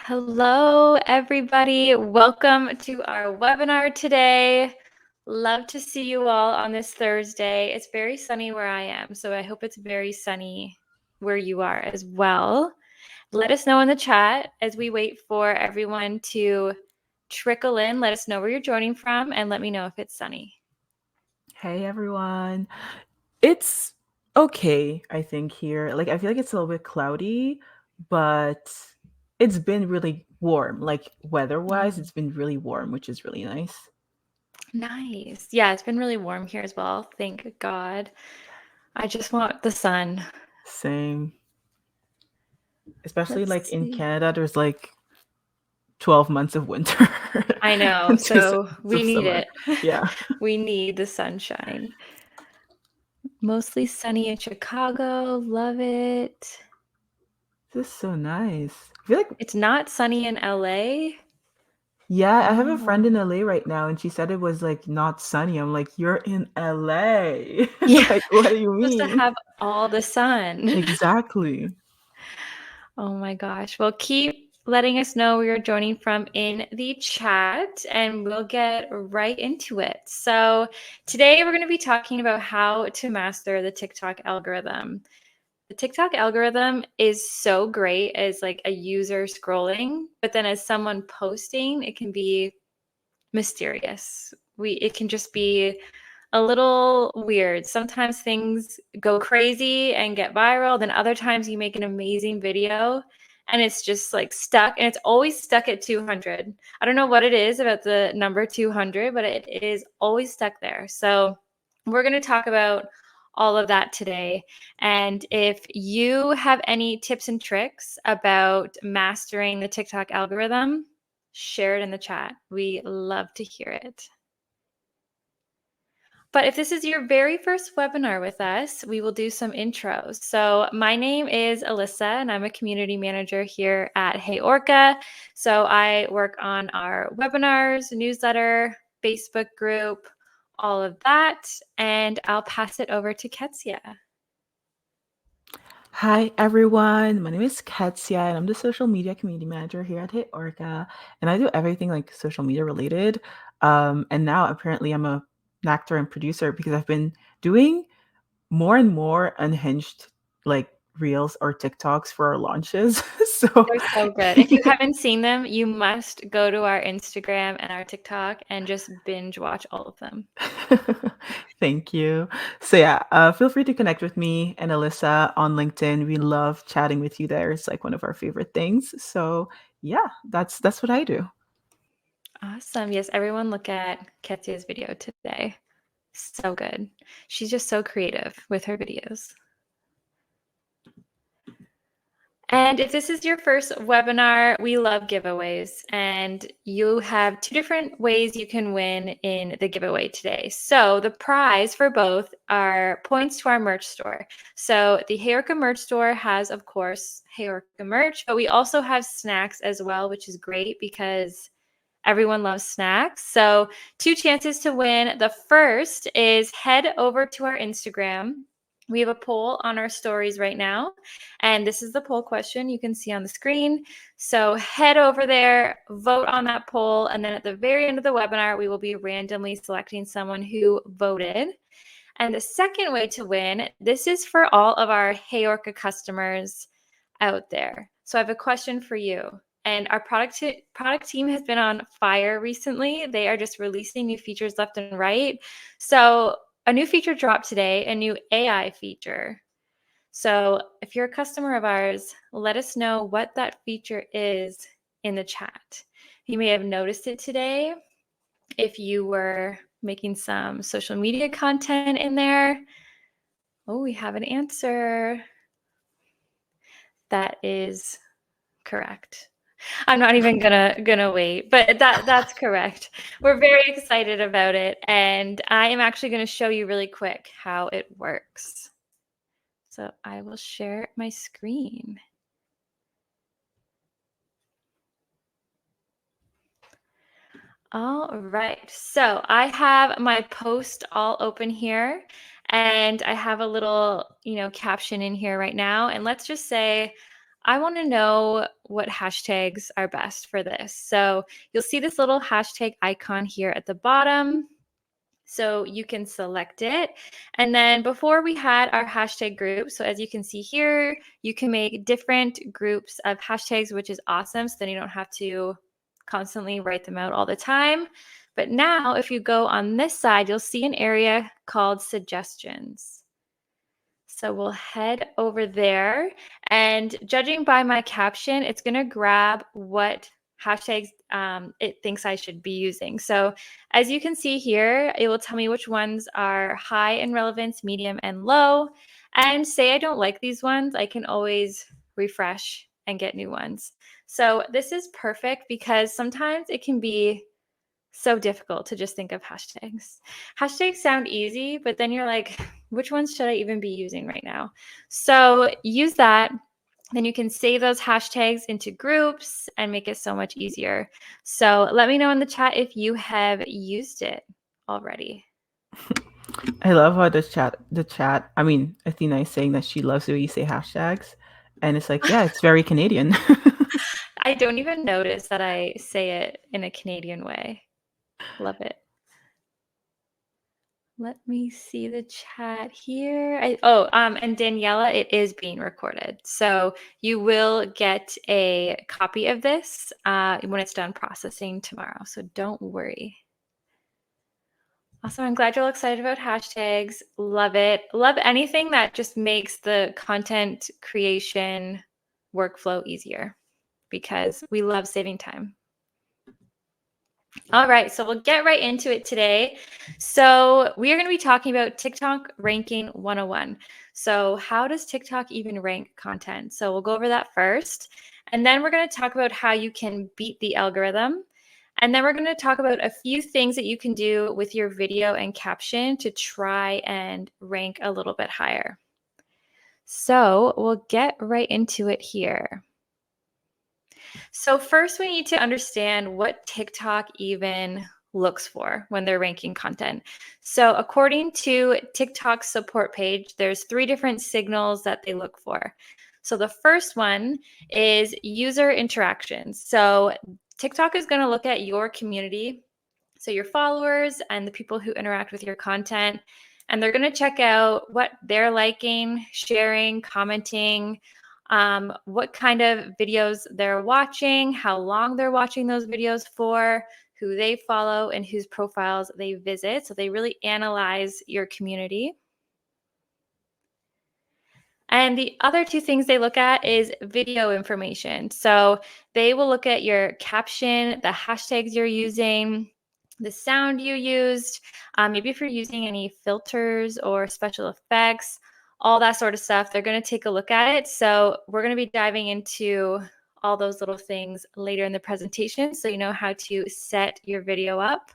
Hello, everybody. Welcome to our webinar today. Love to see you all on this Thursday. It's very sunny where I am, so I hope it's very sunny where you are as well. Let us know in the chat as we wait for everyone to trickle in. Let us know where you're joining from and let me know if it's sunny. Hey everyone. It's okay, I think here. I feel like it's a little bit cloudy, but it's been really warm. Like weather-wise, it's been really warm, which is really nice. Nice. Yeah, it's been really warm here as well. Thank God. I just want the sun. Same. Especially Let's in see. Canada, there's 12 months of winter I know. and 2 So months we of need summer. it. Yeah. We need the sunshine. Mostly sunny in Chicago. Love it. This is so nice. I feel like It's not sunny in LA. yeah, I have a friend Oh. in LA right now and she said it was not sunny. I'm like, "You're in LA." Yeah. Like, what do you Supposed to mean? have all the sun. Exactly. Oh my gosh. Well, keep letting us know where you're joining from in the chat and we'll get right into it. So, today we're going to be talking about how to master the TikTok algorithm. The TikTok algorithm is so great as a user scrolling, but then as someone posting, it can be mysterious. It can just be a little weird. Sometimes things go crazy and get viral, then other times you make an amazing video and it's just stuck, and it's always stuck at 200. I don't know what it is about the number 200, but it is always stuck there. So we're going to talk about all of that today. And if you have any tips and tricks about mastering the TikTok algorithm, share it in the chat. We love to hear it. But if this is your very first webinar with us, we will do some intros. So my name is Alyssa, and I'm a community manager here at HeyOrca. So I work on our webinars, newsletter, Facebook group, all of that. And I'll pass it over to Ketsia. Hi everyone, my name is Ketsia and I'm the social media community manager here at HeyOrca, and I do everything social media related. And now apparently I'm an actor and producer because I've been doing more and more unhinged reels or TikToks for our launches. So They're so good. If you haven't seen them, you must go to our Instagram and our TikTok and just binge watch all of them. Thank you. So yeah, feel free to connect with me and Alyssa on LinkedIn. We love chatting with you there. It's one of our favorite things. So yeah, that's what I do. Awesome. Yes, everyone look at Ketsia's video today. So good. She's just so creative with her videos. And if this is your first webinar, we love giveaways, and you have two different ways you can win in the giveaway today. So the prize for both are points to our merch store. So the HeyOrca merch store has, of course, HeyOrca merch, but we also have snacks as well, which is great because everyone loves snacks. So two chances to win. The first is head over to our Instagram. We have a poll on our stories right now, and this is the poll question you can see on the screen. So head over there, vote on that poll, and then at the very end of the webinar, we will be randomly selecting someone who voted. And the second way to win, this is for all of our HeyOrca customers out there. So I have a question for you. And our product team has been on fire recently. They are just releasing new features left and right. So a new feature dropped today, a new AI feature. So if you're a customer of ours, let us know what that feature is in the chat. You may have noticed it today if you were making some social media content in there. Oh, we have an answer. That is correct. I'm not even gonna wait, but that's correct. We're very excited about it, and I am actually gonna show you really quick how it works. So I will share my screen. All right, so I have my post all open here, and I have a little, caption in here right now. And let's just say I want to know what hashtags are best for this. So you'll see this little hashtag icon here at the bottom. So you can select it. And then before we had our hashtag group, so as you can see here, you can make different groups of hashtags, which is awesome. So then you don't have to constantly write them out all the time. But now if you go on this side, you'll see an area called suggestions. So we'll head over there, and judging by my caption, it's going to grab what hashtags it thinks I should be using. So as you can see here, it will tell me which ones are high in relevance, medium, and low. And say I don't like these ones, I can always refresh and get new ones. So this is perfect because sometimes it can be so difficult to just think of hashtags. Hashtags sound easy, but then you're like, which ones should I even be using right now? So use that. Then you can save those hashtags into groups and make it so much easier. So let me know in the chat if you have used it already. I love how I mean, Athena is saying that she loves the way you say hashtags. And it's like, yeah, it's very Canadian. I don't even notice that I say it in a Canadian way. Love it. Let me see the chat here. And Daniela, it is being recorded. So you will get a copy of this when it's done processing tomorrow. So don't worry. Awesome. I'm glad you're all excited about hashtags. Love it. Love anything that just makes the content creation workflow easier because we love saving time. All right, so we'll get right into it today. So we are going to be talking about TikTok ranking 101. So how does TikTok even rank content? So we'll go over that first. And then we're going to talk about how you can beat the algorithm. And then we're going to talk about a few things that you can do with your video and caption to try and rank a little bit higher. So we'll get right into it here. So first we need to understand what TikTok even looks for when they're ranking content. So according to TikTok's support page, there's 3 different signals that they look for. So the first one is user interactions. So TikTok is going to look at your community, so your followers and the people who interact with your content, and they're going to check out what they're liking, sharing, commenting, what kind of videos they're watching, how long they're watching those videos for, who they follow, and whose profiles they visit. So they really analyze your community. And the other 2 things they look at is video information. So they will look at your caption, the hashtags you're using, the sound you used, maybe if you're using any filters or special effects, all that sort of stuff. They're going to take a look at it. So we're going to be diving into all those little things later in the presentation so you know how to set your video up.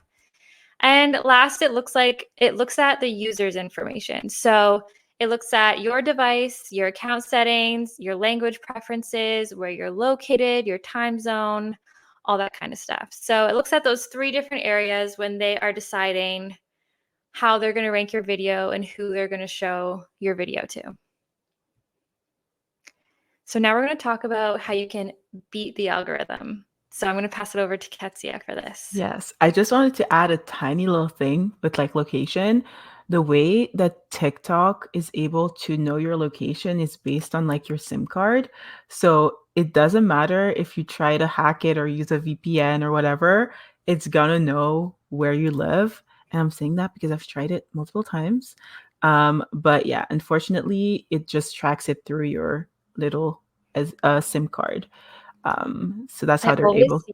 And last, it looks at the user's information. So it looks at your device, your account settings, your language preferences, where you're located, your time zone, all that kind of stuff. So it looks at those 3 different areas when they are deciding how they're going to rank your video and who they're going to show your video to. So now we're going to talk about how you can beat the algorithm. So I'm going to pass it over to Ketsia for this. Yes, I just wanted to add a tiny little thing with like location. The way that TikTok is able to know your location is based on like your SIM card. So it doesn't matter if you try to hack it or use a VPN or whatever, it's gonna know where you live. And I'm saying that because I've tried it multiple times. But yeah, unfortunately, it just tracks it through your little as a SIM card. So that's how I they're always able. see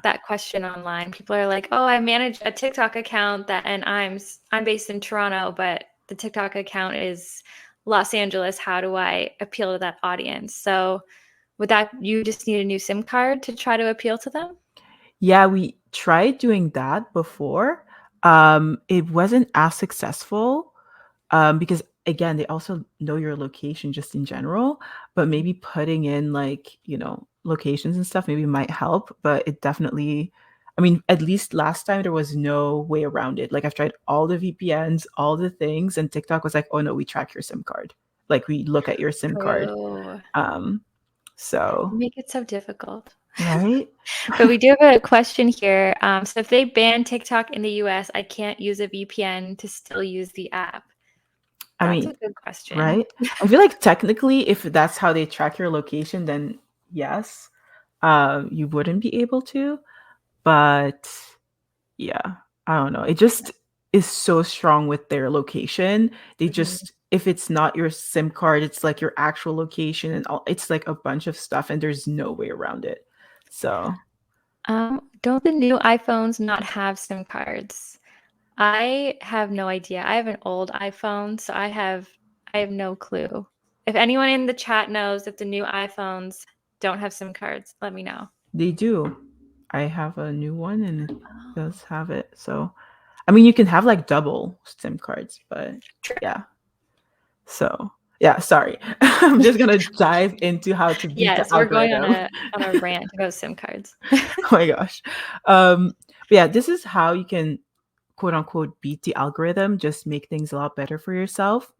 that question online. People are like, "Oh, I manage a TikTok account and I'm based in Toronto, but the TikTok account is Los Angeles. How do I appeal to that audience?" So, would that you just need a new SIM card to try to appeal to them? Yeah, we tried doing that before. It wasn't as successful because again, they also know your location just in general, but maybe putting in like, locations and stuff maybe might help, but it definitely, I mean, at least last time there was no way around it. Like I've tried all the VPNs, all the things, and TikTok was like, "Oh no, we track your SIM card. Like we look at your SIM card." True. Um, So, Make it so difficult. right? But we do have a question here. So if they ban TikTok in the US, I can't use a VPN to still use the app. I That's mean, a good question. right? I feel like technically, if that's how they track your location, then yes, you wouldn't be able to. But yeah, I don't know. It just is so strong with their location. They Mhm. just, if it's not your SIM card, it's like your actual location and all, it's like a bunch of stuff and there's no way around it. So Don't the new iPhones not have SIM cards? I have no idea. I have an old iPhone, so I have no clue. If anyone in the chat knows if the new iPhones don't have SIM cards, let me know. they do. I have a new one and it Oh, does have it. So, I mean, you can have like double SIM cards, but true. yeah. So, yeah, sorry. I'm just gonna dive into how to beat the Yes, we're going on algorithm. a rant about SIM cards. Oh my gosh. But yeah, this is how you can quote unquote beat the algorithm, just make things a lot better for yourself.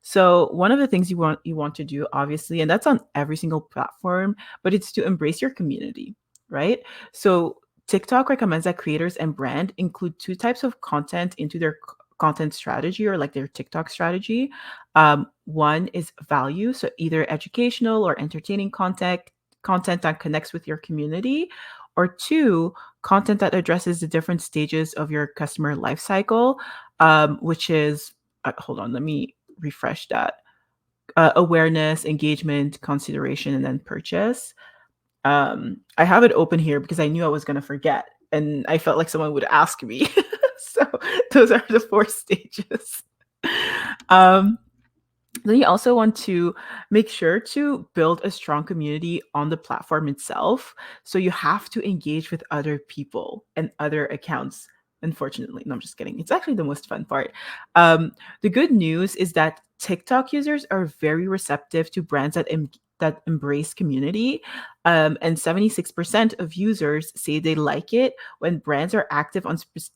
So one of the things you want to do, obviously, and that's on every single platform, but it's to embrace your community, right? So TikTok recommends that creators and brand include two types of content into their content strategy or like their TikTok strategy. One is value, so either educational or entertaining content that connects with your community, or two, content that addresses the different stages of your customer life cycle, which is hold on, let me refresh that. Awareness, engagement, consideration, and then purchase. I have it open here because I knew I was going to forget, and I felt like someone would ask me. So those are the four stages. Um, then you also want to make sure to build a strong community on the platform itself. So you have to engage with other people and other accounts. Unfortunately, no, I'm just kidding. It's actually the most fun part. The good news is that TikTok users are very receptive to brands that embrace community, and 76% of users say they like it when brands are active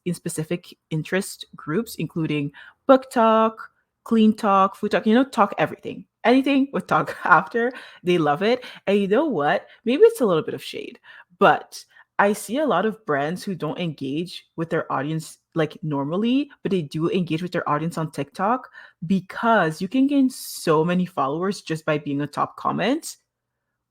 in specific interest groups, including book talk, clean talk, food talk, talk everything. Anything with talk after, they love it. And you know what? Maybe it's a little bit of shade, but I see a lot of brands who don't engage with their audience like normally, but they do engage with their audience on TikTok because you can gain so many followers just by being a top comment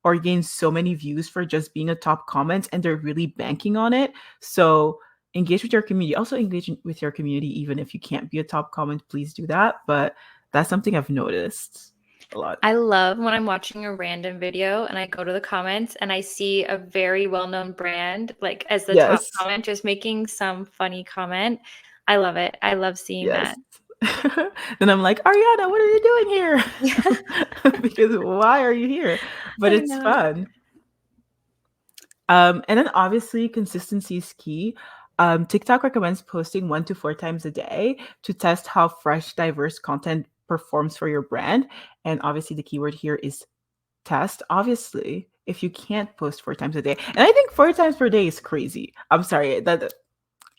or gain so many views for just being a top comment, and they're really banking on it. So engage with your community. Also engage with your community even if you can't be a top comment, please do that. But that's something I've noticed a lot. I love when I'm watching a random video and I go to the comments and I see a very well-known brand, like as the top Yes. comment, just making some funny comment. I love it. I love seeing Yes. that. Then I'm like, Ariana, what are you doing Yeah, here? Because why are you here? But I it's know. fun. And then obviously consistency is key. TikTok recommends posting 1 to 4 times a day to test how fresh, diverse content performs for your brand. And obviously, the keyword here is test. Obviously, if you can't post 4 times a day, and I think 4 times per day is crazy. I'm sorry, that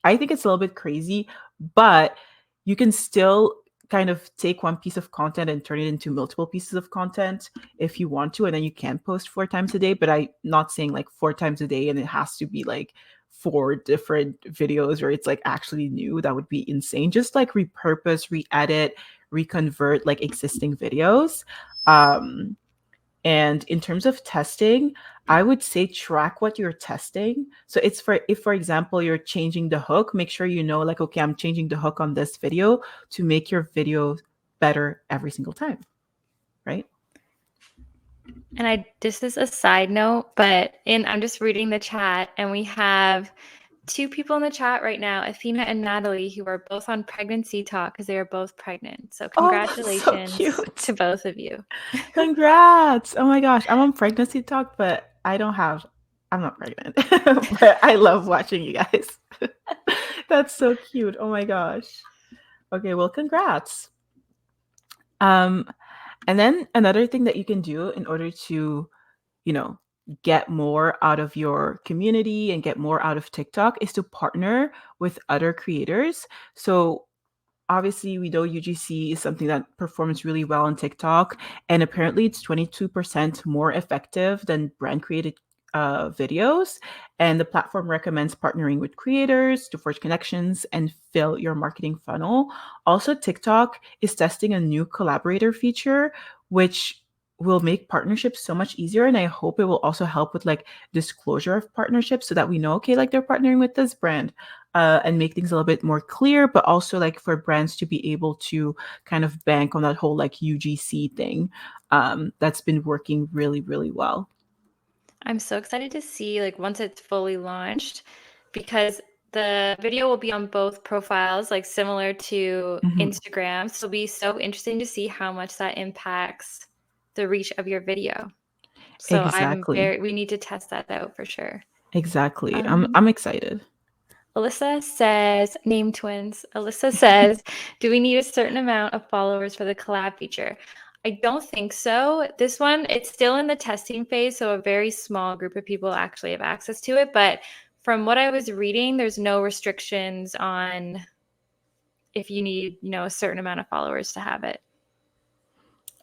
I think it's a little bit crazy, but you can still kind of take one piece of content and turn it into multiple pieces of content if you want to, and then you can post 4 times a day. But I'm not saying like 4 times a day and it has to be like 4 different videos where it's like actually new. That would be insane. Just like repurpose, re-edit, reconvert like existing videos. Um, and in terms of testing, I would say track what you're testing. So it's for if, for example, you're changing the hook, make sure you know, like, okay, I'm changing the hook on this video to make your video better every single time, right? And this is a side note, but I'm just reading the chat and we have two people in the chat right now, Athena and Natalie, who are both on pregnancy talk because they are both pregnant. So Oh, that's so congratulations cute. to both of you. Congrats. Oh my gosh. I'm on pregnancy talk, but I'm not pregnant. But I love watching you guys. That's so cute. Oh my gosh. Okay, well, congrats. Um, and then another thing that you can do in order to, you know, get more out of your community and get more out of TikTok is to partner with other creators. So obviously we know UGC is something that performs really well on TikTok, and apparently it's 22% more effective than brand created videos. And the platform recommends partnering with creators to forge connections and fill your marketing funnel. Also, TikTok is testing a new collaborator feature, which will make partnerships so much easier. And I hope it will also help with like disclosure of partnerships so that we know, okay, like they're partnering with this brand, and make things a little bit more clear, but also like for brands to be able to kind of bank on that whole like UGC thing, that's been working really, really well. I'm so excited to see like once it's fully launched because the video will be on both profiles, like similar to Mhm. Instagram. So it'll be so interesting to see how much that impacts the reach of your video. So Exactly. we need to test that out for sure. Exactly. Um, I'm excited. Alyssa says, name twins. Alyssa says, do we need a certain amount of followers for the collab feature? I don't think so. This one, it's still in the testing phase, so a very small group of people actually have access to it. But from what I was reading, there's no restrictions on if you need, a certain amount of followers to have it.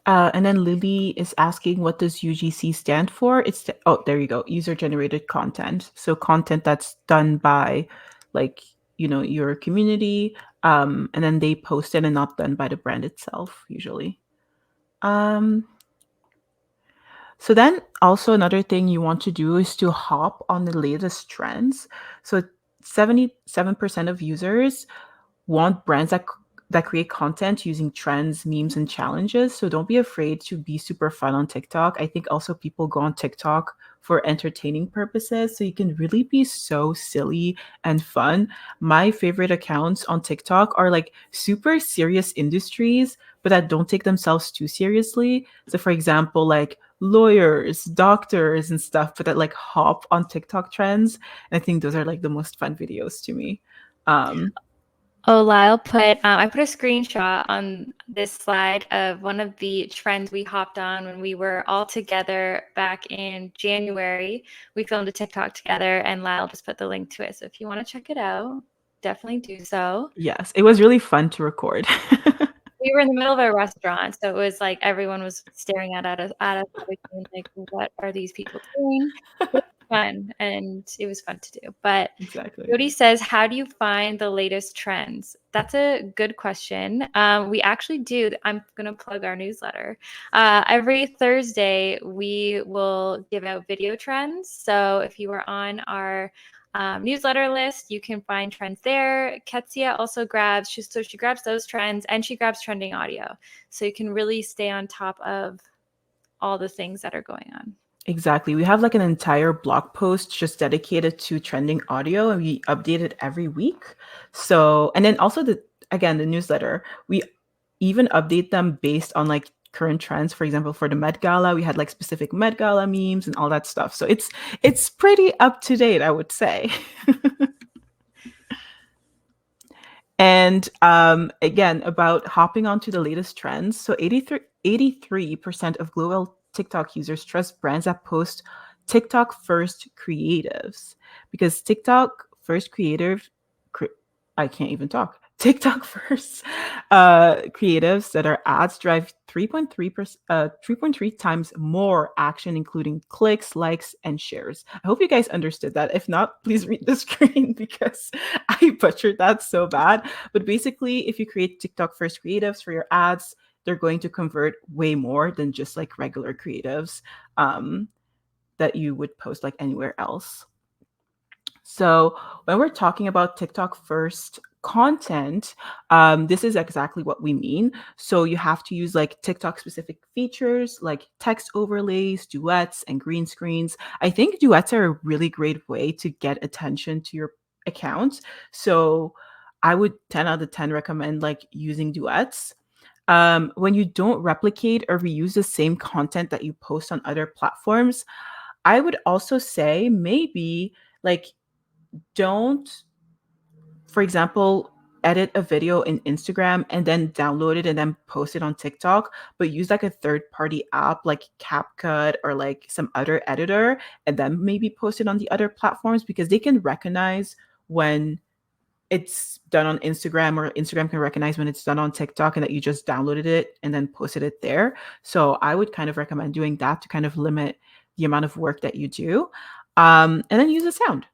And then Lily is asking, what does UGC stand for? Oh, there you go. User generated content. So content that's done by like, your community. And then they post it and not done by the brand itself, usually. Um, so then also another thing you want to do is to hop on the latest trends. So 77% of users want brands that create content using trends, memes, and challenges. So don't be afraid to be super fun on TikTok. I think also people go on TikTok for entertaining purposes. So you can really be so silly and fun. My favorite accounts on TikTok are like super serious industries, but that don't take themselves too seriously. So for example, like lawyers, doctors, and stuff, but that like hop on TikTok trends. And I think those are like the most fun videos to me. Um, Oh, Lyle put, I put a screenshot on this slide of one of the trends we hopped on when we were all together back in January. We filmed a TikTok together and Lyle just put the link to it. So if you want to check it out, definitely do so. Yes, it was really fun to record. We were in the middle of a restaurant, so it was like everyone was staring at us like, what are these people doing? It was fun, and it was fun to do. But Exactly. Jody says, how do you find the latest trends? That's a good question. We actually do. I'm going to plug our newsletter. Every Thursday, we will give out video trends. So if you are on our newsletter list, you can find trends there. Ketsia also grabs, she grabs those trends and she grabs trending audio. So you can really stay on top of all the things that are going on. Exactly. We have like an entire blog post just dedicated to trending audio and we update it every week. So, and then also the newsletter, we even update them based on like current trends. For example, for the Met Gala, we had like specific Met Gala memes and all that stuff. So it's pretty up to date, I would say. And again, about hopping onto the latest trends. So 83% of global TikTok users trust brands that post TikTok first creatives because TikTok first creative, I can't even talk. TikTok first creatives that are ads drive 3.3 times more action, including clicks, likes, and shares. I hope you guys understood that. If not, please read the screen because I butchered that so bad. But basically, if you create TikTok first creatives for your ads, they're going to convert way more than just like regular creatives that you would post like anywhere else. So when we're talking about TikTok first content, this is exactly what we mean. So you have to use like TikTok specific features like text overlays, duets, and green screens. I think duets are a really great way to get attention to your account. So I would 10 out of 10 recommend like using duets. When you don't replicate or reuse the same content that you post on other platforms, I would also say maybe like don't, for example, edit a video in Instagram and then download it and then post it on TikTok, but use like a third party app like CapCut or like some other editor and then maybe post it on the other platforms because they can recognize when it's done on Instagram, or Instagram can recognize when it's done on TikTok and that you just downloaded it and then posted it there. So I would kind of recommend doing that to kind of limit the amount of work that you do. And then use a sound.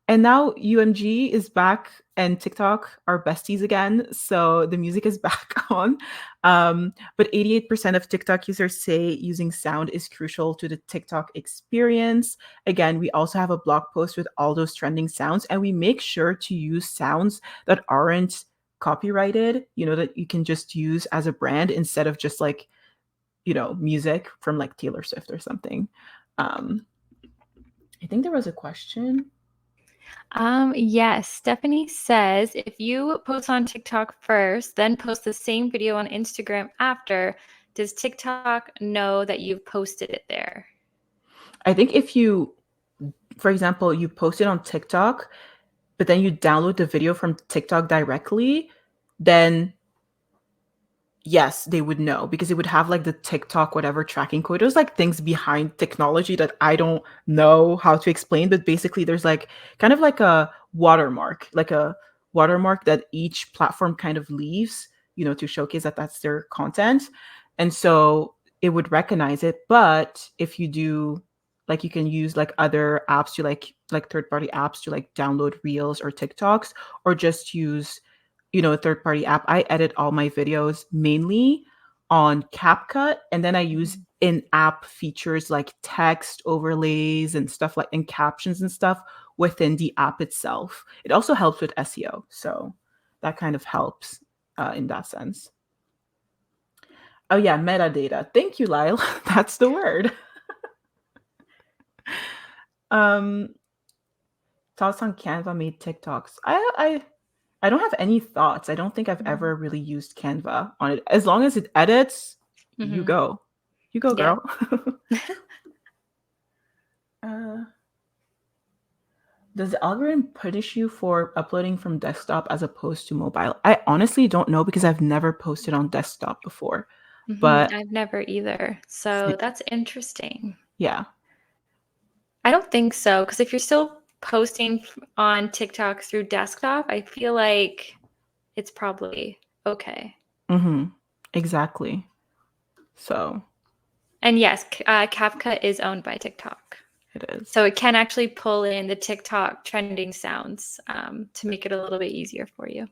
And now UMG is back and TikTok are besties again. So the music is back on. But 88% of TikTok users say using sound is crucial to the TikTok experience. Again, we also have a blog post with all those trending sounds, and we make sure to use sounds that aren't copyrighted, that you can just use as a brand instead of just like, music from like Taylor Swift or something. I think there was a question. Yes, Stephanie says if you post on TikTok first, then post the same video on Instagram after, does TikTok know that you've posted it there? I think if you, for example, you post it on TikTok, but then you download the video from TikTok directly, then yes, they would know because it would have like the TikTok whatever tracking code. There's like things behind technology that I don't know how to explain, but basically there's like kind of like a watermark, that each platform kind of leaves, to showcase that that's their content. And so it would recognize it. But if you do, like, you can use like other apps to like third party apps to like download reels or TikToks, or just use a third party app. I edit all my videos mainly on CapCut, and then I use in-app features like text overlays and stuff like, and captions and stuff within the app itself. It also helps with SEO, so that kind of helps in that sense. Oh yeah, metadata. Thank you, Lyle. That's the word. Thoughts on Canva made TikToks. I don't have any thoughts. I don't think I've ever really used Canva on it. As long as it edits, you go. You go, girl. Does the algorithm punish you for uploading from desktop as opposed to mobile? I honestly don't know because I've never posted on desktop before. But I've never either. So that's interesting. Yeah. I don't think so, because if you're still posting on TikTok through desktop, I feel like it's probably okay. Exactly. So. And yes, CapCut is owned by TikTok. It is. So it can actually pull in the TikTok trending sounds to make it a little bit easier for you.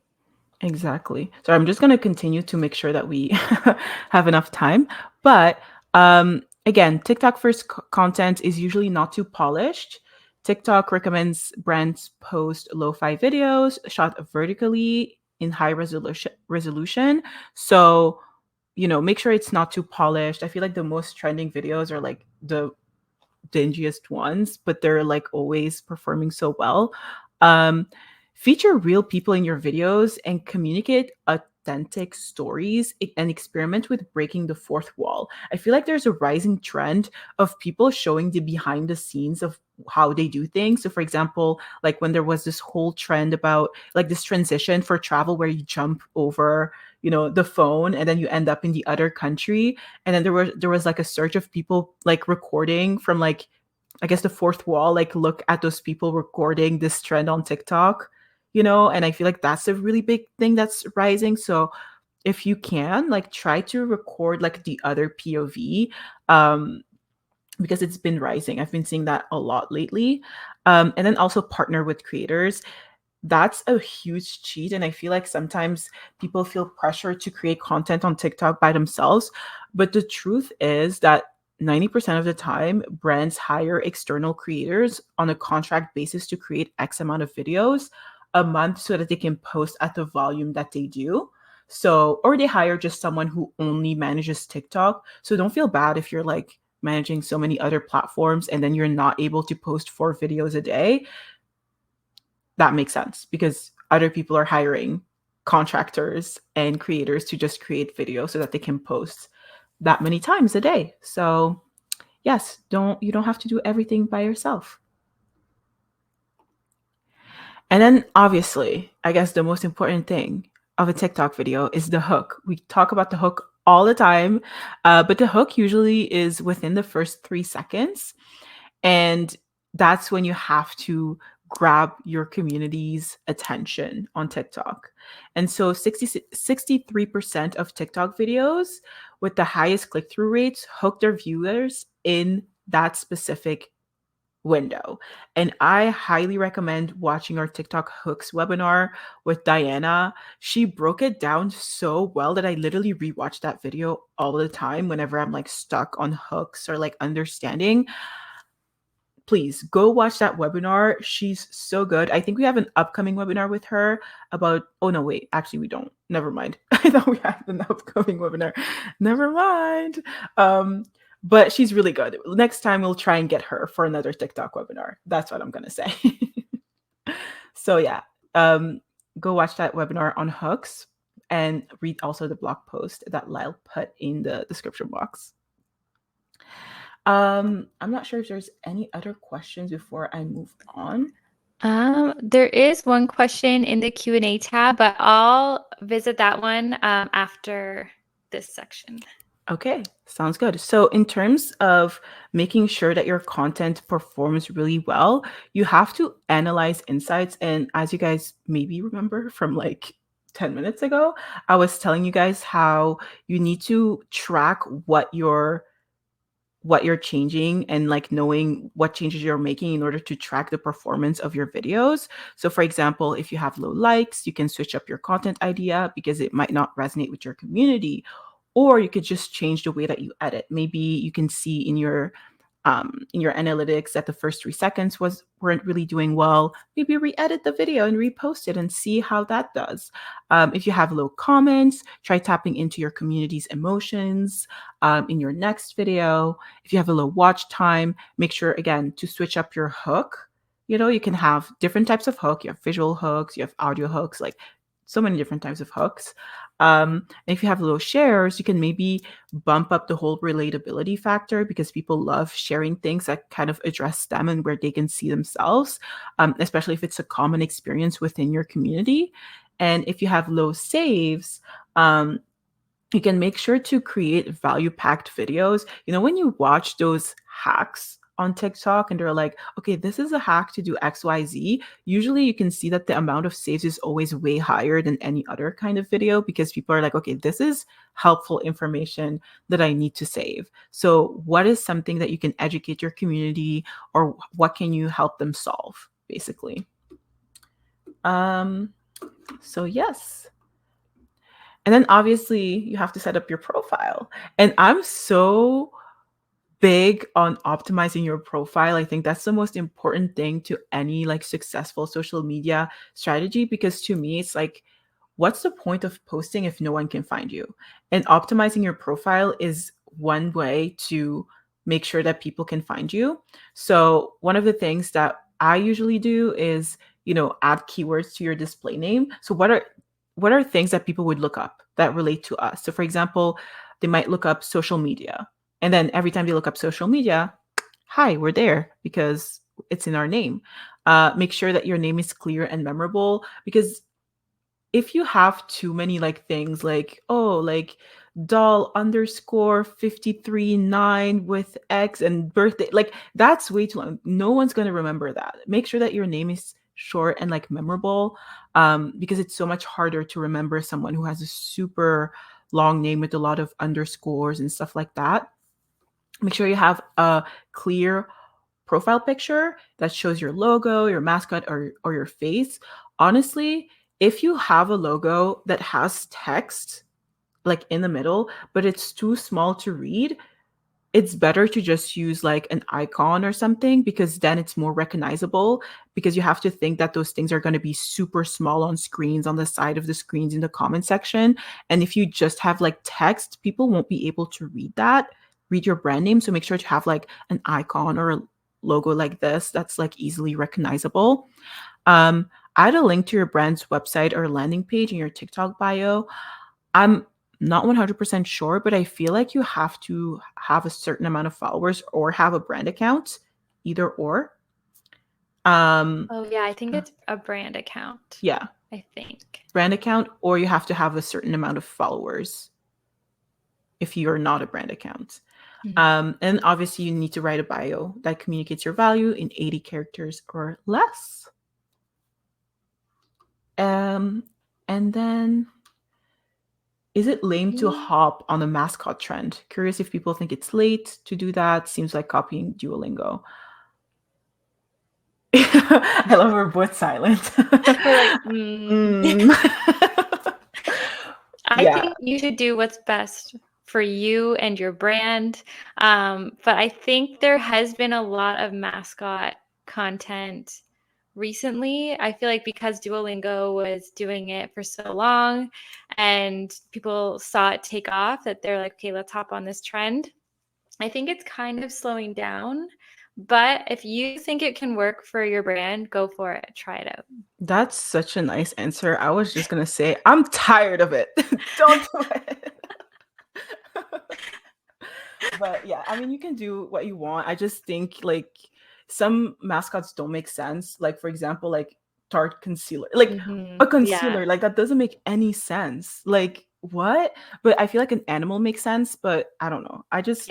Exactly. So I'm just going to continue to make sure that we have enough time. But again, TikTok first content is usually not too polished. TikTok recommends brands post lo-fi videos shot vertically in high resolution. So, make sure it's not too polished. I feel like the most trending videos are like the dingiest ones, but they're like always performing so well. Feature real people in your videos and communicate authentic stories and experiment with breaking the fourth wall. I feel like there's a rising trend of people showing the behind the scenes of how they do things. So for example, like when there was this whole trend about like this transition for travel where you jump over, the phone and then you end up in the other country. And then there was like a surge of people like recording from like, I guess, the fourth wall, like look at those people recording this trend on TikTok, and I feel like that's a really big thing that's rising. So if you can, like, try to record like the other POV, because it's been rising. I've been seeing that a lot lately. And then also partner with creators. That's a huge cheat. And I feel like sometimes people feel pressure to create content on TikTok by themselves. But the truth is that 90% of the time, brands hire external creators on a contract basis to create X amount of videos a month so that they can post at the volume that they do. So, or they hire just someone who only manages TikTok. So don't feel bad if you're like managing so many other platforms and then you're not able to post 4 videos a day. That makes sense because other people are hiring contractors and creators to just create videos so that they can post that many times a day. So yes, you don't have to do everything by yourself. And then obviously, I guess the most important thing of a TikTok video is the hook. We talk about the hook all the time, but the hook usually is within the first 3 seconds. And that's when you have to grab your community's attention on TikTok. And so 63% of TikTok videos with the highest click through rates hook their viewers in that specific window. And I highly recommend watching our TikTok hooks webinar with Diana. She broke it down so well that I literally rewatch that video all the time whenever I'm like stuck on hooks or like understanding. Please go watch that webinar. She's so good. I think we have an upcoming webinar with her about, oh no, wait, actually we don't. Never mind. I thought we had an upcoming webinar. Never mind. But she's really good. Next time we'll try and get her for another TikTok webinar. That's what I'm gonna say. So yeah, go watch that webinar on hooks and read also the blog post that Lyle put in the description box. I'm not sure if there's any other questions before I move on. There is one question in the Q&A tab, but I'll visit that one after this section. Okay, sounds good. So in terms of making sure that your content performs really well, you have to analyze insights. And as you guys maybe remember from like 10 minutes ago, I was telling you guys how you need to track what you're changing and like knowing what changes you're making in order to track the performance of your videos. So for example, if you have low likes, you can switch up your content idea because it might not resonate with your community, or you could just change the way that you edit. Maybe you can see in your analytics that the first 3 seconds weren't really doing well. Maybe re-edit the video and repost it and see how that does. If you have low comments, try tapping into your community's emotions in your next video. If you have a low watch time, make sure again to switch up your hook. You know, you can have different types of hook. You have visual hooks, you have audio hooks, like so many different types of hooks. And if you have low shares, you can maybe bump up the whole relatability factor because people love sharing things that kind of address them and where they can see themselves, especially if it's a common experience within your community. And if you have low saves, you can make sure to create value packed videos. You know, when you watch those hacks on TikTok and they're like, okay, this is a hack to do XYZ, usually you can see that the amount of saves is always way higher than any other kind of video because people are like, okay, this is helpful information that I need to save. So, what is something that you can educate your community or what can you help them solve, basically? So, yes. And then obviously you have to set up your profile. And I'm so big on optimizing your profile. I think that's the most important thing to any like successful social media strategy because to me it's like what's the point of posting if no one can find you? And optimizing your profile is one way to make sure that people can find you. So, one of the things that I usually do is, add keywords to your display name. So, what are things that people would look up that relate to us? So, for example, they might look up social media. And then every time they look up social media, hi, we're there because it's in our name. Make sure that your name is clear and memorable because if you have too many like things like, oh, like doll underscore 53 9 with X and birthday, like that's way too long. No one's going to remember that. Make sure that your name is short and like memorable because it's so much harder to remember someone who has a super long name with a lot of underscores and stuff like that. Make sure you have a clear profile picture that shows your logo, your mascot, or your face. Honestly, if you have a logo that has text like in the middle, but it's too small to read, it's better to just use like an icon or something because then it's more recognizable because you have to think that those things are going to be super small on screens, on the side of the screens in the comment section. And if you just have like text, people won't be able to read your brand name. So make sure to have like an icon or a logo like this that's like easily recognizable. Add a link to your brand's website or landing page in your TikTok bio. I'm not 100% sure, but I feel like you have to have a certain amount of followers or have a brand account, either or. Oh yeah, I think it's a brand account. Yeah. I think. Brand account, or you have to have a certain amount of followers if you're not a brand account. And obviously you need to write a bio that communicates your value in 80 characters or less. Um, and then, is it lame to Me? hop on the mascot trend? Curious if people think it's late to do that. Seems like copying Duolingo. I love we're both silent. We're like, Mm. I Yeah, think you should do what's best for you and your brand. But I think there has been a lot of mascot content recently. I feel like because Duolingo was doing it for so long and people saw it take off, that they're like, okay, let's hop on this trend. I think it's kind of slowing down. But if you think it can work for your brand, go for it. Try it out. that's such a nice answer. I was just gonna say, I'm tired of it. Don't do it. But yeah, I mean, you can do what you want. I just think like some mascots don't make sense. Like for example, like Tarte concealer, like a Yeah. concealer, like that doesn't make any sense. Like what? But I feel like an animal makes sense. But I don't know. I Yeah. just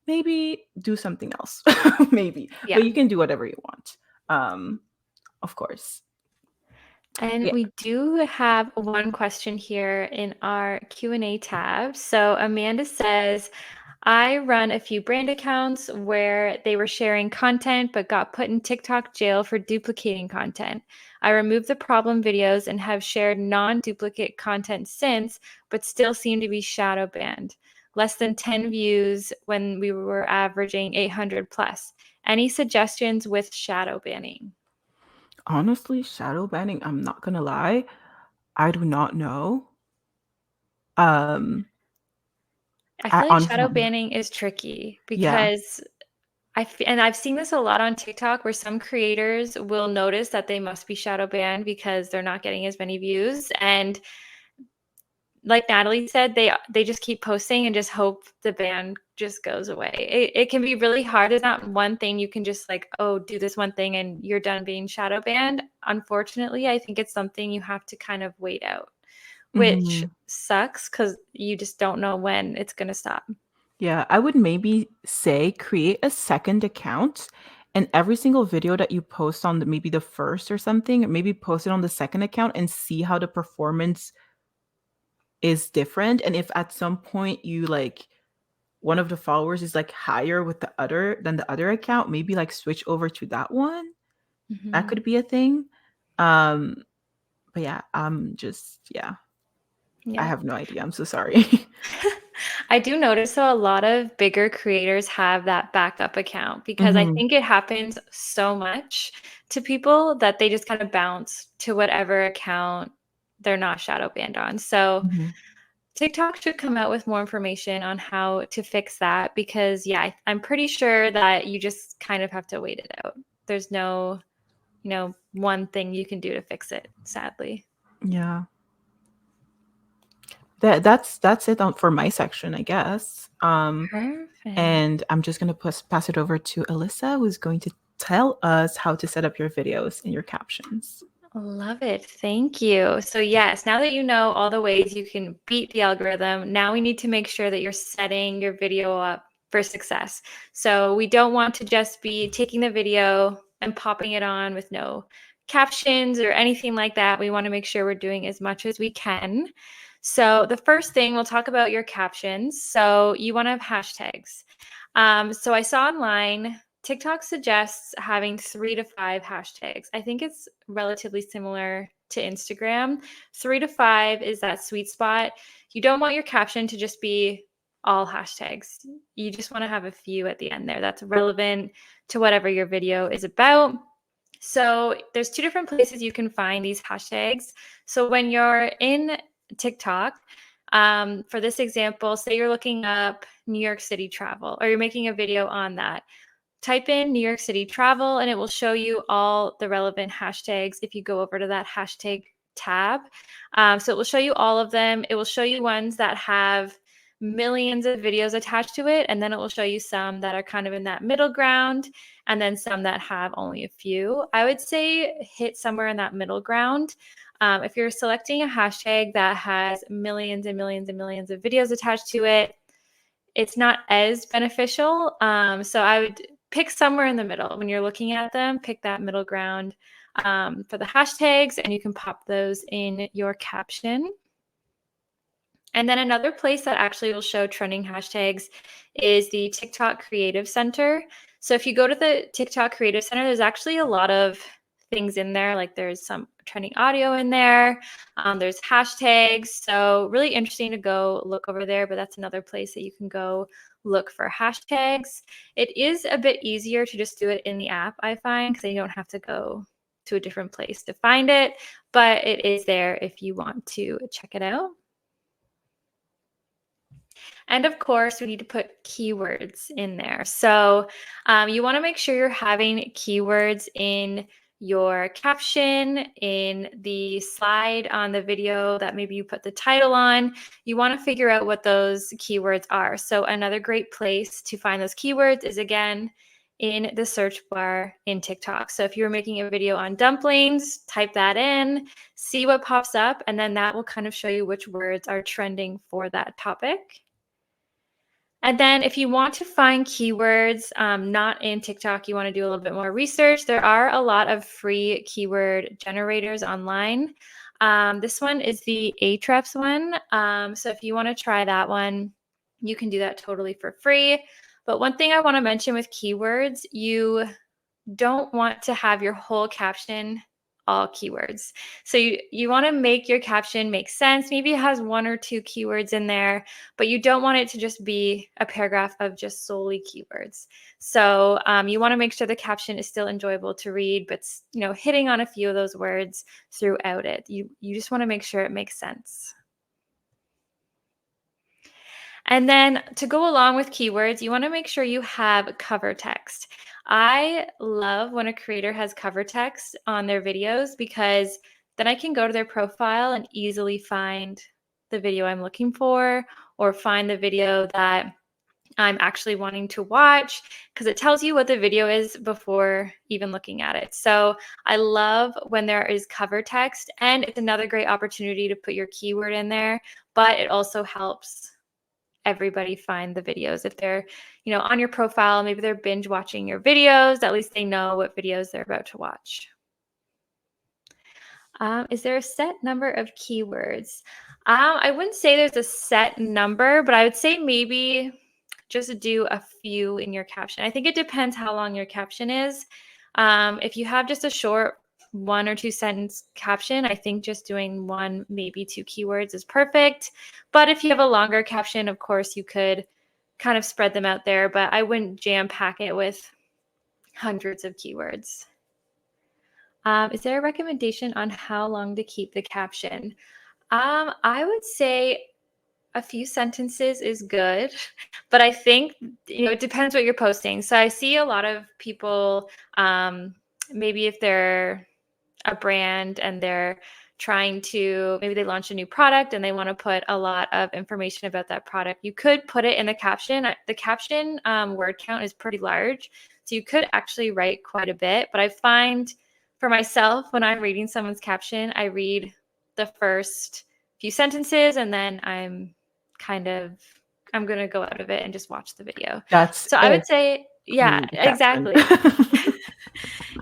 maybe do something else. Maybe, Yeah. but you can do whatever you want. Um, of course. And Yeah. we do have one question here in our Q&A tab. So Amanda says, I run a few brand accounts where they were sharing content but got put in TikTok jail for duplicating content. I removed the problem videos and have shared non-duplicate content since, but still seem to be shadow banned. Less than 10 views when we were averaging 800 plus. Any suggestions with shadow banning? Honestly, shadow banning, I'm not gonna lie, I do not know. Um, I I feel like honestly shadow don't know. banning is tricky Yeah. because and I've seen this a lot on TikTok where some creators will notice that they must be shadow banned because they're not getting as many views. And like Natalie said, they just keep posting and just hope the ban just goes away. It can be really hard. There's not one thing you can just like, oh, do this one thing and you're done being shadow banned. Unfortunately, I think it's something you have to kind of wait out, which Mhm. sucks because you just don't know when it's going to stop. Yeah, I would maybe say create a second account and every single video that you post on maybe the first or something, maybe post it on the second account and see how the performance is different. And if at some point you like one of the followers is like higher with the other than the other account, maybe like switch over to that one. That Mhm. could be a thing. Um, but yeah, just yeah, I Yeah. have no idea. I'm so sorry. I do notice though a lot of bigger creators have that backup account because I Mhm, think it happens so much to people that they just kind of bounce to whatever account they're not shadow banned on. So mhm. TikTok should come out with more information on how to fix that because yeah, I'm pretty sure that you just kind of have to wait it out. There's no, one thing you can do to fix it, sadly. Yeah. That's it on for my section, I guess. Perfect. And I'm just gonna pass it over to Alyssa, who's going to tell us how to set up your videos and your captions. Love it. Thank you. So, yes, now that you know all the ways you can beat the algorithm, now we need to make sure that you're setting your video up for success. So, we don't want to just be taking the video and popping it on with no captions or anything like that. We want to make sure we're doing as much as we can. So, the first thing we'll talk about your captions. So, you want to have hashtags. So I saw online TikTok suggests having 3 to 5 hashtags. I think it's relatively similar to Instagram. 3 to 5 is that sweet spot. You don't want your caption to just be all hashtags. You just want to have a few at the end there that's relevant to whatever your video is about. So there's 2 different places you can find these hashtags. So when you're in TikTok, for this example, say you're looking up New York City travel or you're making a video on that. Type in New York City travel and it will show you all the relevant hashtags if you go over to that hashtag tab. So it will show you all of them. It will show you ones that have millions of videos attached to it. And then it will show you some that are kind of in that middle ground and then some that have only a few. I would say hit somewhere in that middle ground. If you're selecting a hashtag that has millions and millions and millions of videos attached to it, it's not as beneficial. So I would pick somewhere in the middle. When you're looking at them, pick that middle ground for the hashtags, and you can pop those in your caption. And then another place that actually will show trending hashtags is the TikTok Creative Center. So if you go to the TikTok Creative Center, there's actually a lot of things in there. Like there's some trending audio in there. There's hashtags. So really interesting to go look over there, but that's another place that you can go look for hashtags. It is a bit easier to just do it in the app, I find, because you don't have to go to a different place to find it, but it is there if you want to check it out. And of course, we need to put keywords in there. So you want to make sure you're having keywords in your caption, in the slide on the video that maybe you put the title on. You want to figure out what those keywords are. So another great place to find those keywords is, again, in the search bar in TikTok. So if you're making a video on dumplings, type that in, see what pops up, and then that will kind of show you which words are trending for that topic. And then if you want to find keywords not in TikTok, you want to do a little bit more research, there are a lot of free keyword generators online. This one is the Ahrefs one. So if you want to try that one, you can do that totally for free. But one thing I want to mention with keywords, you don't want to have your whole caption all keywords. So you want to make your caption make sense. Maybe it has one or two keywords in there, but you don't want it to just be a paragraph of just solely keywords. So you want to make sure the caption is still enjoyable to read, but hitting on a few of those words throughout it. You just want to make sure it makes sense. And then to go along with keywords, you want to make sure you have cover text. I love when a creator has cover text on their videos, because then I can go to their profile and easily find the video I'm looking for, or find the video that I'm actually wanting to watch, because it tells you what the video is before even looking at it. So I love when there is cover text, and it's another great opportunity to put your keyword in there, but it also helps everybody find the videos. If they're, on your profile, maybe they're binge watching your videos, at least they know what videos they're about to watch. Is there a set number of keywords? I wouldn't say there's a set number, but I would say maybe just do a few in your caption. I think it depends how long your caption is. If you have just a short 1 or 2 sentence caption, I think just doing 1, maybe 2 keywords is perfect. But if you have a longer caption, of course, you could kind of spread them out there, but I wouldn't jam pack it with hundreds of keywords. Is there a recommendation on how long to keep the caption? I would say a few sentences is good, but I think, it depends what you're posting. So I see a lot of people, maybe if they're a brand and they're trying to, maybe they launch a new product and they want to put a lot of information about that product, you could put it in the caption. The caption word count is pretty large, so you could actually write quite a bit. But I find for myself, when I'm reading someone's caption, I read the first few sentences and then I'm going to go out of it and just watch the video. That's So I would say, yeah, read the caption. exactly.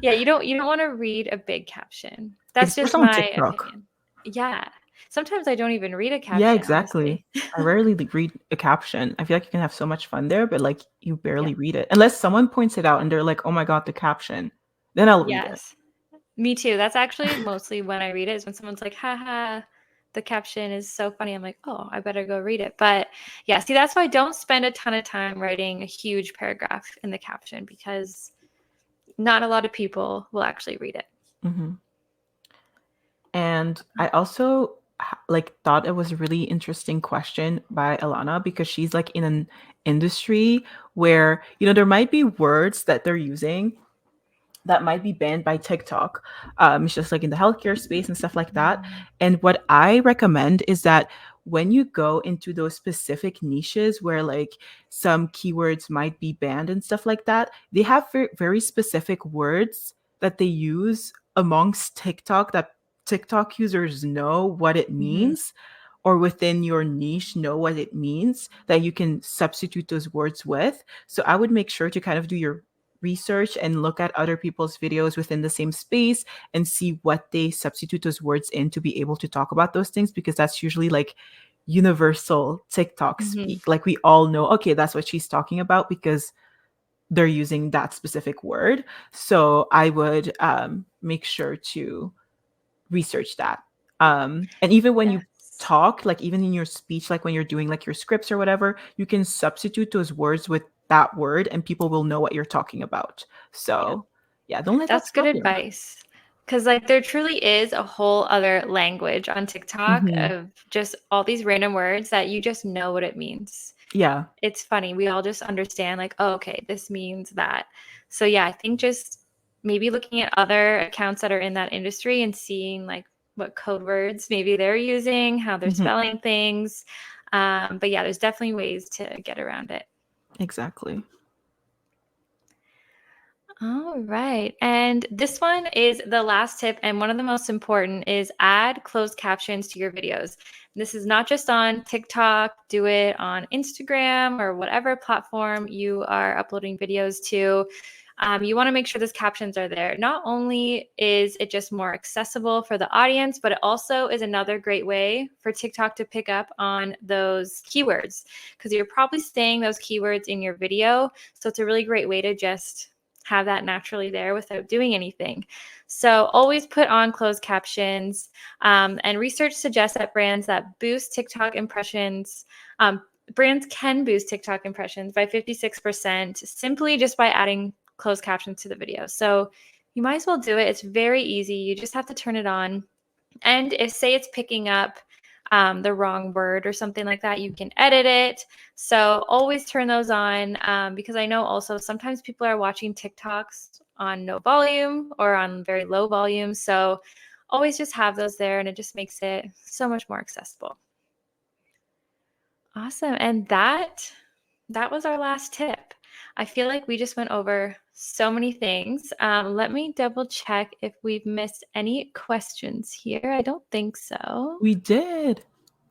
Yeah, you don't want to read a big caption. That's just Especially on my TikTok. opinion. Yeah. Sometimes I don't even read a caption, Yeah, exactly. honestly. I rarely read a caption. I feel like you can have so much fun there, but like you barely Yeah. read it unless someone points it out and they're like, "Oh my God, the caption." Then I'll read it. Yes. Me too. That's actually mostly when I read it, is when someone's like, haha, the caption is so funny. I'm like, oh, I better go read it. But yeah, see, that's why I don't spend a ton of time writing a huge paragraph in the caption, because not a lot of people will actually read it. Mm-hmm. And I also thought it was a really interesting question by Alana, because she's like in an industry where, there might be words that they're using that might be banned by TikTok. It's just like in the healthcare space and stuff like that. And what I recommend is that when you go into those specific niches where like some keywords might be banned and stuff like that, they have very specific words that they use amongst TikTok that TikTok users know what it means, or within your niche know what it means, that you can substitute those words with. So I would make sure to kind of do your research and look at other people's videos within the same space and see what they substitute those words in to be able to talk about those things, because that's usually like universal TikTok Hmm. speak. Like we all know, okay, that's what she's talking about because they're using that specific word. So I would make sure to research that. And even when you Yes. talk, like even in your speech, like when you're doing like your scripts or whatever, you can substitute those words with that word and people will know what you're talking about. Yeah. So yeah, don't let that That's good stop you. advice. Because, like, there truly is a whole other language on TikTok Hmm. of just all these random words that you just know what it means. Yeah. It's funny. We all just understand, like, oh, okay, this means that. So, yeah, I think just maybe looking at other accounts that are in that industry and seeing, like, what code words maybe they're using, how they're Hmm. spelling things. But yeah, there's definitely ways to get around it. Exactly. All right. And this one is the last tip, and one of the most important is add closed captions to your videos. This is not just on TikTok, do it on Instagram or whatever platform you are uploading videos to. You want to make sure those captions are there. Not only is it just more accessible for the audience, but it also is another great way for TikTok to pick up on those keywords because you're probably saying those keywords in your video. So it's a really great way to just have that naturally there without doing anything. So always put on closed captions. And research suggests that brands that boost TikTok impressions, brands can boost TikTok impressions by 56% simply just by adding closed captions to the video. So you might as well do it. It's very easy. You just have to turn it on. And if, say, it's picking up the wrong word or something like that, you can edit it. So always turn those on because I know also sometimes people are watching TikToks on no volume or on very low volume. So always just have those there and it just makes it so much more accessible. Awesome. And that was our last tip. I feel like we just went over so many things. Let me double check if we've missed any questions here. I don't think so. We did.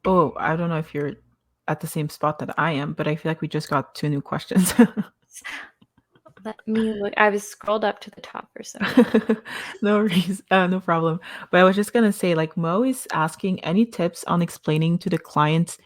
Oh, I don't know if you're at the same spot that I am, but I feel like we just got two new questions. Let me look. I was scrolled up to the top for some reason. No reason, no problem. But I was just gonna say, like Mo is asking any tips on explaining to the clients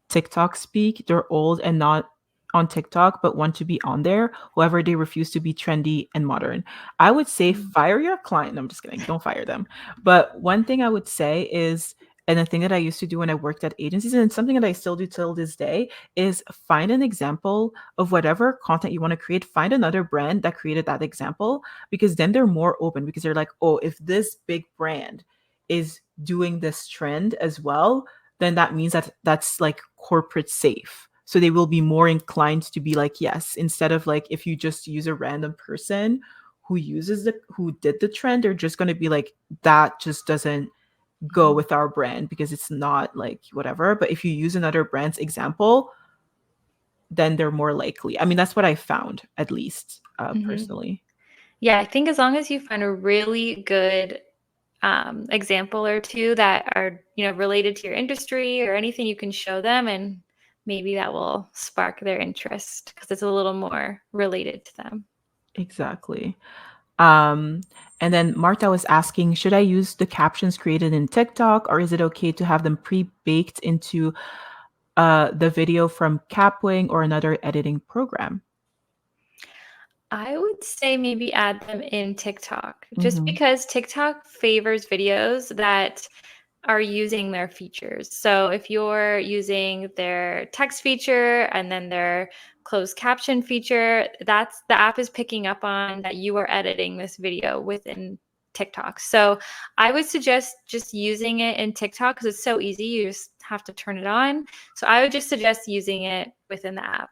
TikTok speak. They're old and not on TikTok, but want to be on there. However, they refuse to be trendy and modern. I would say Mm. fire your client. No, I'm just kidding. Don't fire them. But one thing I would say is, and a thing that I used to do when I worked at agencies, and something that I still do till this day, is find an example of whatever content you want to create. Find another brand that created that example, because then they're more open because they're like, oh, if this big brand is doing this trend as well, then that means that that's like corporate safe. So they will be more inclined to be like, yes, instead of like if you just use a random person who did the trend, they're just going to be like, that just doesn't go Mhm. with our brand because it's not like whatever. But if you use another brand's example, then they're more likely. I mean, that's what I found, at least Mhm. personally. Yeah, I think as long as you find a really good example or two that are, related to your industry or anything you can show them, and maybe that will spark their interest because it's a little more related to them. Exactly. Um, and then Marta was asking, should I use the captions created in TikTok, or is it okay to have them pre-baked into the video from Capwing or another editing program? I would say maybe add them in TikTok just Hmm. because TikTok favors videos that are using their features. So if you're using their text feature and then their closed caption feature, that's the app is picking up on that you are editing this video within TikTok. So I would suggest just using it in TikTok because it's so easy. You just have to turn it on. So I would just suggest using it within the app.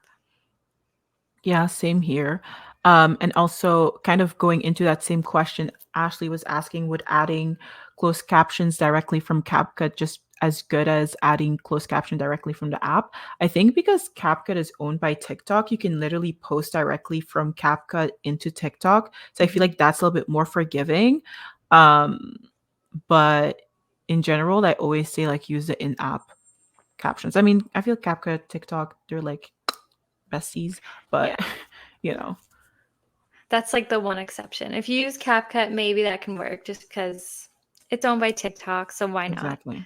Yeah, same here. And also, kind of going into that same question, Ashley was asking, would adding closed captions directly from CapCut just as good as adding closed caption directly from the app? I think because CapCut is owned by TikTok, you can literally post directly from CapCut into TikTok. So I feel Mhm. like that's a little bit more forgiving. Um, but in general, I always say like use the in-app captions. I mean, I feel CapCut, TikTok, they're like besties, Yeah. but you know. That's like the one exception. If you use CapCut, maybe that can work just because it's owned by TikTok, so why not? Exactly.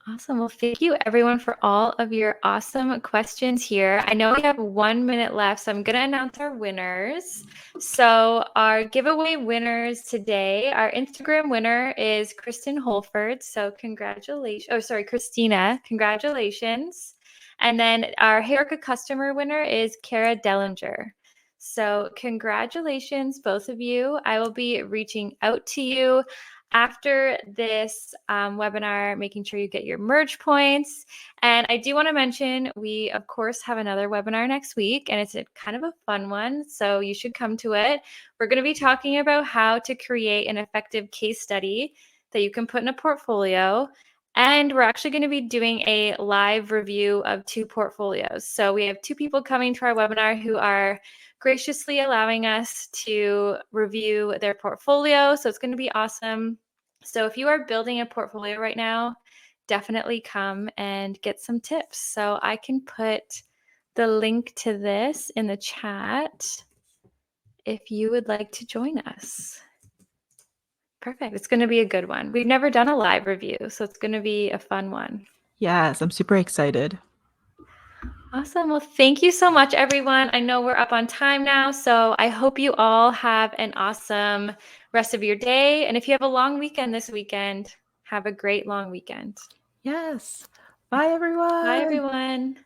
Awesome. Well, thank you everyone for all of your awesome questions here. I know we have 1 minute left, so I'm going to announce our winners. So our giveaway winners today, our Instagram winner is Kristen Holford. So congratulations. Oh, sorry, Christina. Congratulations. And then our HeyOrca customer winner is Kara Dellinger. So congratulations, both of you. I will be reaching out to you after this webinar, making sure you get your merge points. And I do want to mention, we of course have another webinar next week, and it's a kind of a fun one, so you should come to it. We're going to be talking about how to create an effective case study that you can put in a portfolio. And we're actually going to be doing a live review of 2 portfolios. So we have 2 people coming to our webinar who are graciously allowing us to review their portfolio. So it's going to be awesome. So if you are building a portfolio right now, definitely come and get some tips. So I can put the link to this in the chat if you would like to join us. Perfect. It's going to be a good one. We've never done a live review, so it's going to be a fun one. Yes, I'm super excited. Awesome. Well, thank you so much, everyone. I know we're up on time now, so I hope you all have an awesome rest of your day. And if you have a long weekend this weekend, have a great long weekend. Yes. Bye, everyone. Bye, everyone.